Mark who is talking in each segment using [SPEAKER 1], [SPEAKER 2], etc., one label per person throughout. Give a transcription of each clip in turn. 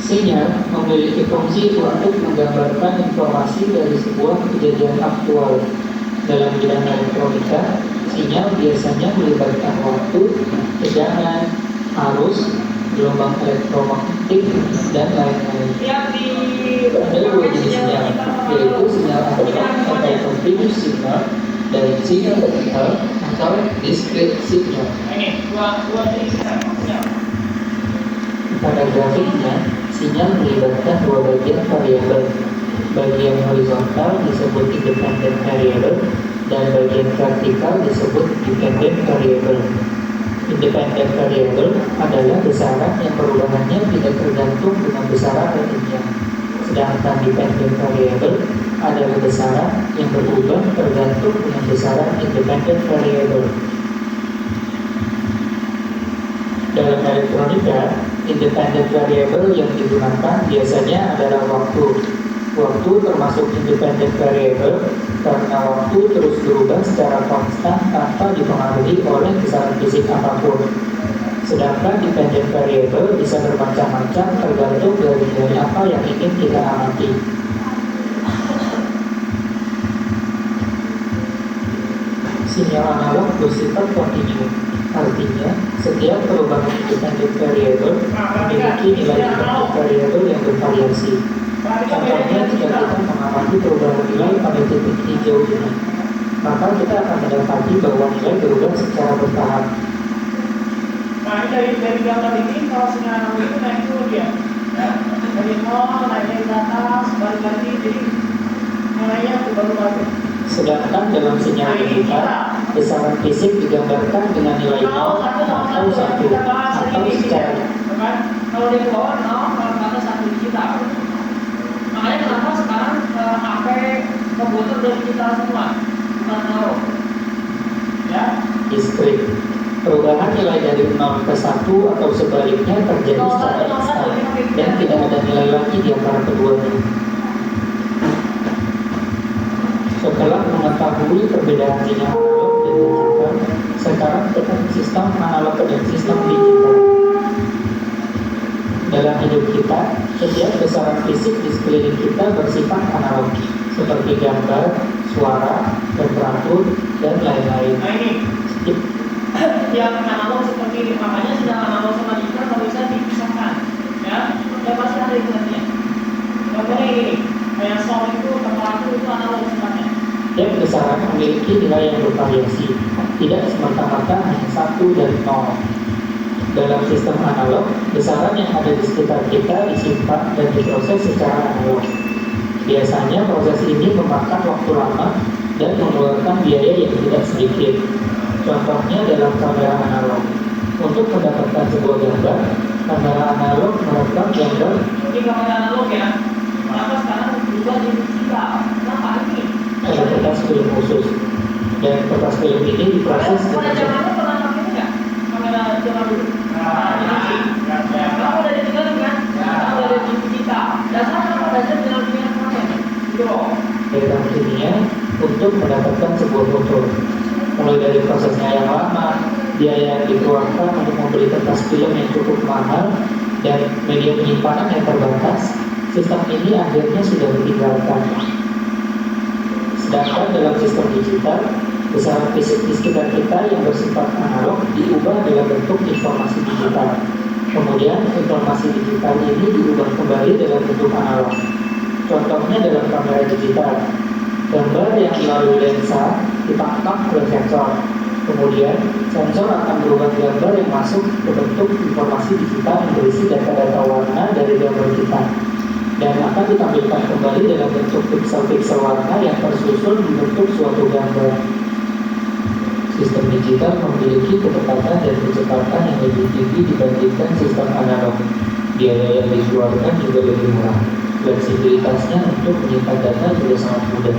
[SPEAKER 1] Sinyal memiliki fungsi untuk menggambarkan informasi dari sebuah kejadian aktual. Dalam bidang elektronika, sinyal biasanya melibatkan waktu, tegangan, arus, gelombang elektromagnetik, dan lain-lain. Ada dua jenis sinyal, yaitu sinyal analog atau continuous signal dan sinyal digital atau discrete signal. Pada grafiknya, sinyal melibatkan dua bagian variabel. Bagian horizontal disebut independent variable dan bagian vertikal disebut dependent variable. Independent variable adalah besaran yang perubahannya tidak tergantung dengan besaran ratingnya. Sedangkan dependent variable adalah besaran yang berubah tergantung dengan besaran independent variable. Dalam elektronika, independent variable yang digunakan biasanya adalah waktu. Waktu termasuk independent variable karena waktu terus berubah secara konstan tanpa dipengaruhi oleh besaran fisik apapun. Sedangkan dependent variable bisa bermacam-macam tergantung dari nilai apa yang ingin kita amati. Sinyal analog bersifat kontinu, artinya setiap perubahan independent variable memiliki nilai independent variable yang bervariasi. Contohnya, jika kita mengamati perubahan nilai pada titik hijau ini, maka kita akan mendapati bahwa nilai berubah secara bertahap.
[SPEAKER 2] Nah, ini dari gambar ini, kalau sinyal analog itu naik turun dia, ya. Dari 0 naik ke atas, balik lagi, jadi nilainya berubah-ubah.
[SPEAKER 1] Sedangkan dalam sinyal digital, besaran fisik digambarkan dengan nilai 0 atau 1 atau secara.
[SPEAKER 2] Kalau di bawah 0, kalau ke atas 1 digital. Makanya kenapa sekarang HP komputer udah digital semua, bukan analog. Ya,
[SPEAKER 1] Discrete. Perubahan nilai dari 0 ke 1 atau sebaliknya terjadi secara instan dan tidak ada nilai lagi di antara keduanya. Setelah mengetahui perbedaan sinyal analog dan digital, sekarang kita sistem analog dan sistem digital. Dalam hidup kita, setiap besaran fisik di sekeliling kita bersifat analog, seperti gambar, suara, temperatur, dan lain-lain.
[SPEAKER 2] nah ini yang analog seperti ini, makanya sinyal analog sama digital kalau bisa dipisahkan, ya pasti ada hubungannya. Contohnya ini, kayak sound itu, temperatur itu analog sifatnya.
[SPEAKER 1] Dan besaran memiliki nilai yang bervariasi, tidak semata-mata hanya 1 dan 0. Dalam sistem analog, besaran yang ada di sekitar kita disimpan dan diproses secara analog. Biasanya proses ini memakan waktu lama dan mengeluarkan biaya yang tidak sedikit. Contohnya dalam kamera analog. Untuk mendapatkan sebuah gambar, kamera analog merekam gambar.
[SPEAKER 2] Ini kamera analog ya, kenapa sekarang berubah jadi digital? Kenapa ini?
[SPEAKER 1] Ada kertas film khusus, dan kertas film ini diproses
[SPEAKER 2] pada zaman itu pernah pakai ini nggak? Kamera zaman dulu? Kamu udah ditinggalin kan? Kamu udah di digital. Dasar kamu belajar dengan dunia kemarin. Gitu.
[SPEAKER 1] dalam kimia untuk mendapatkan sebuah foto. Mulai dari prosesnya yang lama, biaya yang dikeluarkan untuk membeli kertas film yang cukup mahal, dan media penyimpanan yang terbatas, sistem ini akhirnya sudah ditinggalkan. Sedangkan dalam sistem digital, besaran fisik di sekitar kita yang bersifat analog diubah dalam bentuk informasi digital. Kemudian informasi digital ini diubah kembali dalam bentuk analog. Contohnya dalam kamera digital, gambar yang melalui lensa ditangkap oleh sensor. Kemudian sensor akan berubah gambar yang masuk ke bentuk informasi digital yang berisi data-data warna dari gambar kita, dan akan ditampilkan kembali dalam bentuk piksel-piksel warna yang tersusun membentuk suatu gambar. Sistem digital memiliki ketepatan dan kecepatan yang lebih tinggi dibandingkan sistem analog. Biaya yang dikeluarkan juga lebih murah. Fleksibilitasnya untuk menyimpan data juga sangat mudah.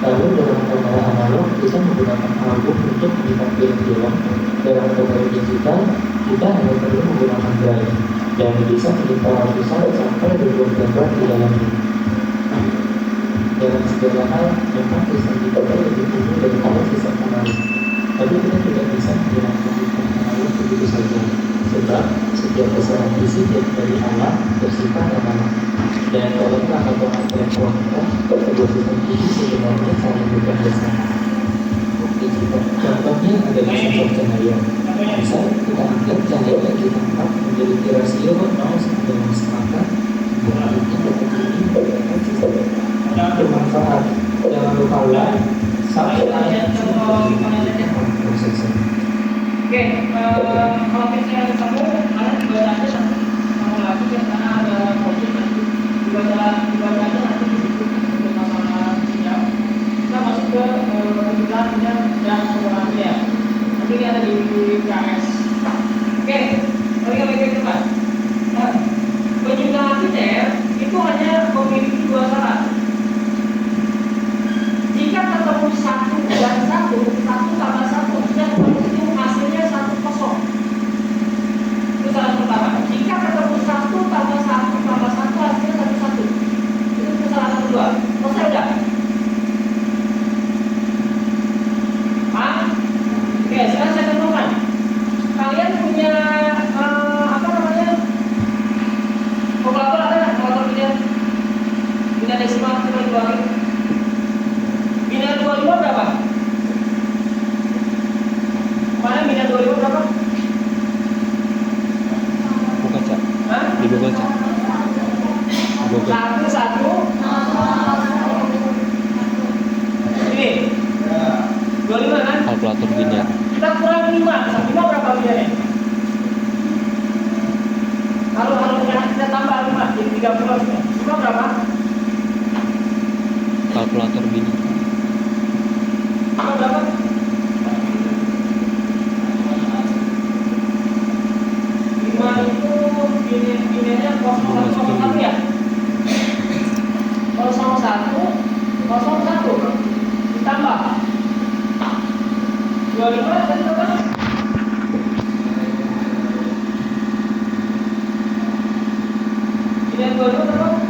[SPEAKER 1] Lalu dalam kamera analog kita menggunakan album untuk menyimpan film-film. Dalam kamera digital kita hanya perlu menggunakan drive dan bisa menyimpan ratusan sampai ribuan gambar di dalamnya. Dalam segala hal, memang sistem digital lebih tinggi daripada sistem analog. Tapi kita tidak bisa menggunakan sistem analog begitu saja, sebab setiap setiap besaran fisik yang dari alam bersifat ramalan. Dan dalam peraturan elektronika, kedua sistem ini sebenarnya saling bekerja sama. Contohnya adalah sensor cahaya. Misal kita anggap cahaya yang ditangkap memiliki rasio 0 sampai 1/4. Berarti deteksi ini merupakan sistem bermanfaat dalam lupa lain sampai prosesor.
[SPEAKER 2] Oke, kalau kita ketemu, ada dibaca aja sama lagi ya, karena ada project nanti dibaca aja nanti di situ untuk masalah sinyal. Kita masuk ke penjelasannya dan penggunaannya. Nanti ini ada di KS. Oke, balik ke depan. Nah, penjumlahan filter itu hanya memiliki dua syarat. Jika ketemu satu dan satu tambah satu, jika ketemu itu hasilnya 1,0. Itu syarat pertama. Jika ketemu satu tambah satu hasilnya 1,1. Itu syarat kedua. Selesai udah? Oke, sekarang saya tentukan. Kalian punya apa namanya? Kalkulator ada nggak? Kalkulator bina desimal kita dibagi. Bina 25 berapa? Mana bina 25 berapa?
[SPEAKER 3] Bukan cak.
[SPEAKER 2] Hah?
[SPEAKER 3] Di Google cak. Google.
[SPEAKER 2] Satu. Ini. 25 kan?
[SPEAKER 3] Kalkulator bina.
[SPEAKER 2] Kita kurang 5 berapa binanya? Kalau kita tambah 5 jadi 30 ya. 5 berapa?
[SPEAKER 3] Kalkulator bina.
[SPEAKER 2] 5 berapa? Lima itu binanya 0,1 ya? 0,1 ditambah 25 tadi berapa? Bina 25 berapa?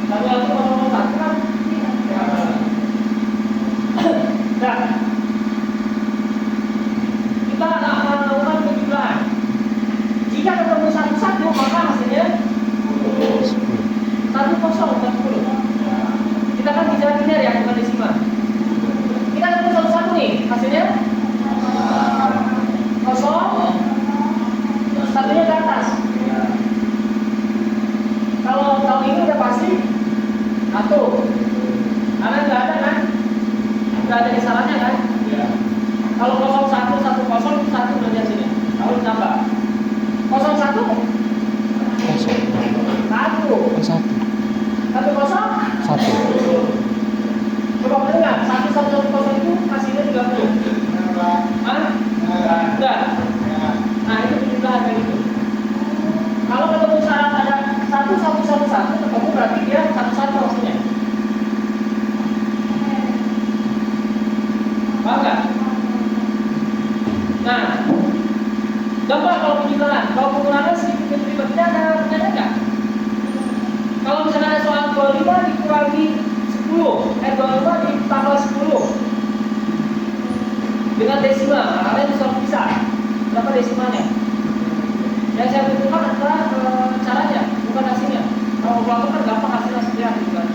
[SPEAKER 2] Tadi aku 0,1 kan? Nah, kita akan melakukan penjumlahan. Jika ketemu 1,1 maka hasilnya 1,0. Kita kan bicara biner ya, bukan desimal. Kita ketemu 1,1 nih, hasilnya 0, satunya ke atas. Kalau tahun ini udah pasti 1, karena nggak ada kan? Nggak ada kesalahannya kan? Kalau 01, 10, 1 berarti hasilnya. Kalau ditambah 01, 1.
[SPEAKER 3] Satu.
[SPEAKER 2] 10. Coba mendengar, 1 itu hasilnya 30. Hah? Enggak. Nah, itu penjumlahan kayak gitu. Kalau ketemu syarat ada 1, ketemu berarti dia 1 hasilnya. Paham nggak? Nah, coba kalau penjumlahan, kalau pengurangan sedikit ribetnya ada pertanyaan nggak? Kalau misalnya ada soal 25 dikurangi 10, 25 ditambah 10 dengan desimal, kalian bisa pisah berapa desimalnya? Yang saya butuhkan adalah caranya, bukan hasilnya. Kalau kalkulator kan gampang hasilnya sekian gitu kan.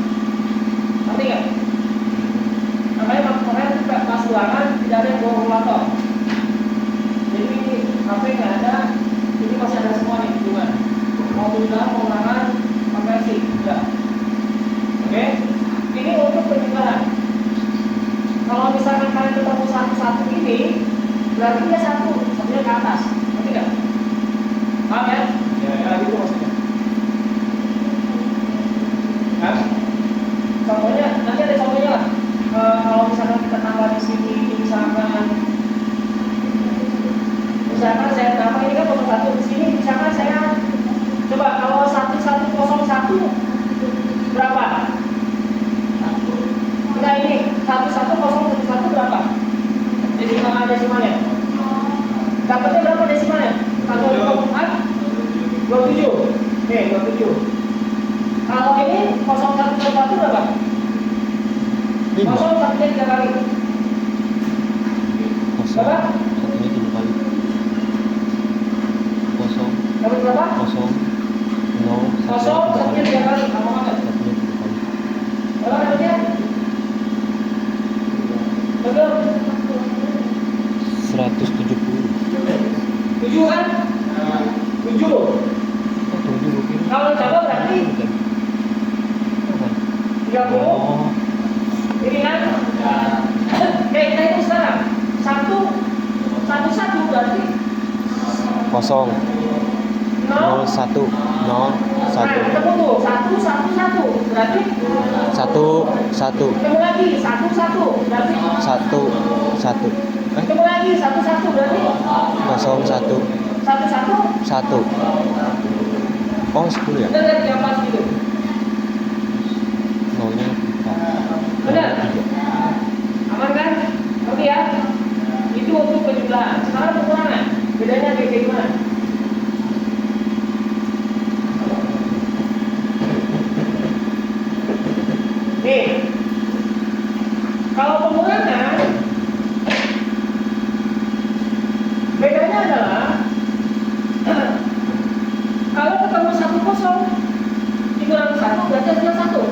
[SPEAKER 2] Ngerti nggak? Makanya kemarin pas ulangan tidak ada yang bawa kalkulator. Jadi HP nggak ada, ini masih ada semua nih hitungan. Mau penjumlahan, pengurangan, konversi, enggak. Oke? Ini untuk penjumlahan. Kalau misalkan kalian ketemu 1 ini, berarti dia 1, satunya ke atas. Ngerti nggak? Paham ya? Ya, gitu maksudnya. Kan? Contohnya, nanti ada contohnya lah. Kalau misalkan kita tambah di sini, misalkan saya tambah ini kan 01 di sini, misalkan saya coba kalau 1101 berapa? Enggak ini 11011 berapa? Desimalnya. Dapatnya berapa desimalnya? 27. Oke, 27. Kalau ini 0111 berapa?
[SPEAKER 3] 5.
[SPEAKER 2] Kosong satunya 3 kali.
[SPEAKER 3] Kosong.
[SPEAKER 2] Berapa?
[SPEAKER 3] Satunya 3 kali. Kosong.
[SPEAKER 2] Dapat berapa?
[SPEAKER 3] Kosong. 0.
[SPEAKER 2] Kosong satunya 3 kali. Kamu makan.
[SPEAKER 3] Satunya 3 kali.
[SPEAKER 2] Berapa dapatnya? Betul.
[SPEAKER 3] 170.
[SPEAKER 2] 7 kan? 7.
[SPEAKER 3] Oh, 7 gue kira.
[SPEAKER 2] Kalau coba berarti 30.
[SPEAKER 3] Oh,
[SPEAKER 2] Ini kan? Oke, kita hitung sekarang. 1 berarti
[SPEAKER 3] kosong.
[SPEAKER 2] 0.
[SPEAKER 3] 0 1 0
[SPEAKER 2] Nah,
[SPEAKER 3] 1
[SPEAKER 2] ketemu tuh 1 berarti
[SPEAKER 3] 1 1
[SPEAKER 2] ketemu lagi 1 berarti
[SPEAKER 3] 1 1.
[SPEAKER 2] ketemu lagi 1 berarti
[SPEAKER 3] Kosong 1
[SPEAKER 2] 1
[SPEAKER 3] 1. Oh 10 ya?
[SPEAKER 2] benar kan yang pas gitu.
[SPEAKER 3] Nolnya 4.
[SPEAKER 2] Benar. Aman kan? Oke ya. Itu untuk penjumlahan. Sekarang pengulangan. Bedanya kayak gimana? Nih. Kalau pengulangan bedanya adalah kalau ketemu 1 kosong dikurangi 1 berarti hasilnya 1.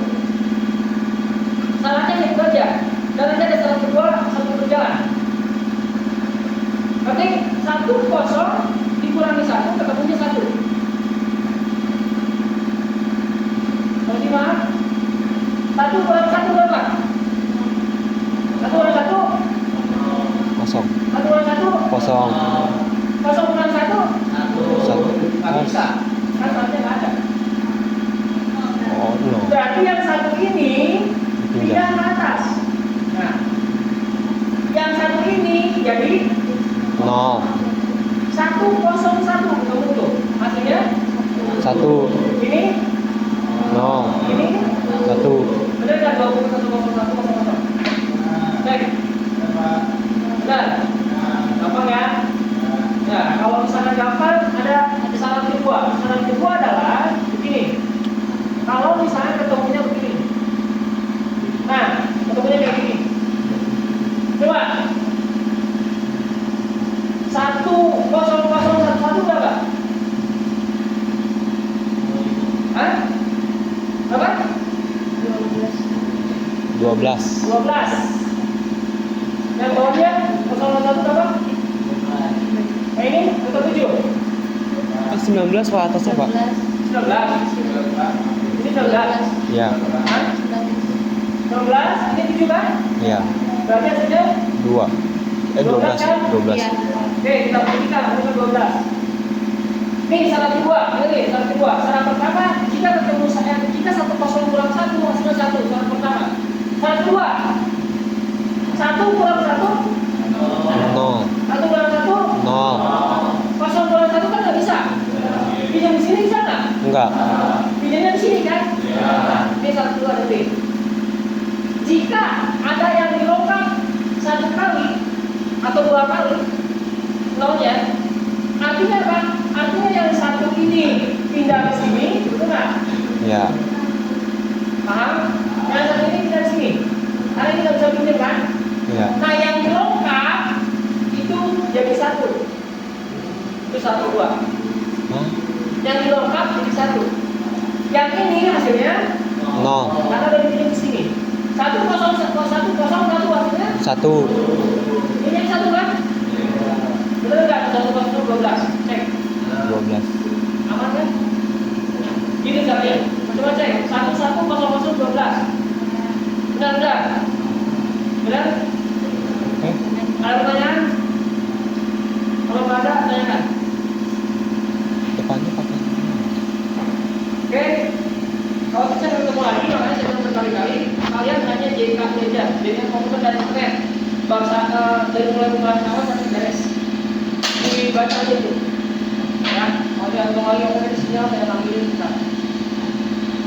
[SPEAKER 2] Salahnya itu aja. Dan nanti ada salah kedua, satu berjalan. Berarti 1 kosong dikurangi 1 ketemunya 1. Berarti maaf. 1 kurang 1 berapa? 1 kurang 1?
[SPEAKER 3] Kosong
[SPEAKER 2] 1 kurang 1?
[SPEAKER 3] kosong
[SPEAKER 2] Kosong kurang 1?
[SPEAKER 3] 1.
[SPEAKER 2] Nggak bisa. Kan soalnya nggak ada.
[SPEAKER 3] Oh 0.
[SPEAKER 2] Berarti yang 1 ini pindah ke atas. Nah, yang 1 ini jadi
[SPEAKER 3] 0
[SPEAKER 2] 101 ketemu tuh. Hasilnya
[SPEAKER 3] 1
[SPEAKER 2] ini
[SPEAKER 3] 0
[SPEAKER 2] ini
[SPEAKER 3] 1.
[SPEAKER 2] benar kan 21 cek benar gampang ya. Nah kalau misalnya gampang ada syarat kedua adalah begini. Kalau misalnya ketemunya begini, nah ketemunya kayak gini, coba 10011 berapa? Hah? Berapa?
[SPEAKER 3] 12.
[SPEAKER 2] 12. Yang bawahnya 001 berapa? Nah ini atau 7?
[SPEAKER 3] 19 Pak atasnya Pak.
[SPEAKER 2] 19. Ini 19.
[SPEAKER 3] Iya.
[SPEAKER 2] Hah? 19, ini 7 kan?
[SPEAKER 3] Iya.
[SPEAKER 2] Berarti hasilnya
[SPEAKER 3] 2. 12
[SPEAKER 2] kan?
[SPEAKER 3] 12.
[SPEAKER 2] Iya. Oke, kita buktikan hasilnya 12. Nih syarat kedua, ini syarat kedua. Syarat pertama, jika ketemu jika 1 kurang 1 hasilnya 1. Syarat pertama. Syarat kedua, 1 kurang 1
[SPEAKER 3] 0
[SPEAKER 2] 1 kurang 1
[SPEAKER 3] 0.
[SPEAKER 2] 0 kurang 1 kan nggak bisa. Pinjam di sini bisa nggak?
[SPEAKER 3] Enggak.
[SPEAKER 2] Pinjamnya di sini kan? Ini syarat kedua nanti. Jika ada yang dilongkap 1 kali atau 2 kali nolnya, artinya apa? Artinya yang 1 ini pindah ke sini, betul nggak?
[SPEAKER 3] Iya.
[SPEAKER 2] Paham? Yang 1 ini pindah ke sini. Karena ini nggak bisa pinjam kan?
[SPEAKER 3] Iya.
[SPEAKER 2] Nah yang dilongkap itu jadi 1. Itu 1 2.
[SPEAKER 3] Hah?
[SPEAKER 2] Yang dilongkap jadi 1. Yang ini hasilnya
[SPEAKER 3] 0
[SPEAKER 2] karena udah dipinjam ke sini. 1 0 1 hasilnya
[SPEAKER 3] 1.
[SPEAKER 2] ini yang 1 kan? Betul nggak? 1 0 12. Cek.
[SPEAKER 3] 12.
[SPEAKER 2] Aman kan? Gitu caranya. Coba cek. 1 1 0 0 12. Benar enggak? Benar? Ada pertanyaan? Kalau nggak ada, tanyakan.
[SPEAKER 3] Depannya pakai.
[SPEAKER 2] Oke. Kalau bisa ketemu lagi, makanya saya bilang berkali-kali, kalian hanya JK saja, jadi komputer dan internet. Bangsa dari mulai pembahasan awal sampai beres. Dibaca aja tuh. Ya, kalau dia ngomong lagi ngomongnya di sinyal, saya panggilin kita.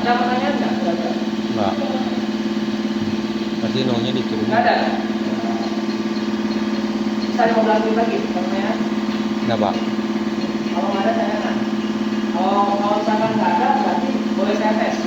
[SPEAKER 2] Ada pertanyaan nggak? Ada.
[SPEAKER 3] Enggak. Berarti nolnya diturunin.
[SPEAKER 2] Nggak ada. Bisa 15 menit lagi, pertanyaan.
[SPEAKER 3] Enggak Pak.
[SPEAKER 2] Kalau nggak ada, tanyakan. Kalau misalkan nggak ada, berarti boleh saya tes.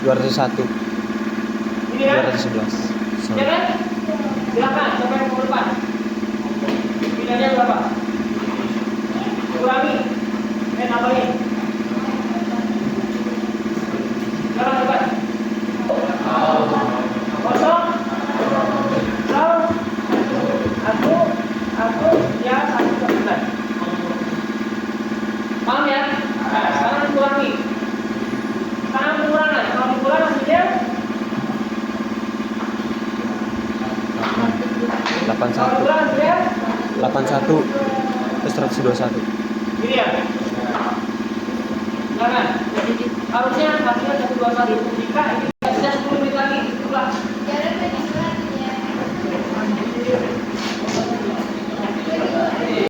[SPEAKER 3] 201.
[SPEAKER 2] Ini kan?
[SPEAKER 3] 211.
[SPEAKER 2] Ya kan? Silakan, siapa yang mau depan? Nilainya berapa? Kurangi. Tambahin. Silakan depan. Kosong. Nol. Satu. Ya, 1,9. Paham ya? Nah, sekarang dikurangi. Sekarang pengurangan. Kalau dikurangi hasilnya
[SPEAKER 3] 81 plus 121.
[SPEAKER 2] ini ya. Jangan. Harusnya hasilnya 121. Jika ini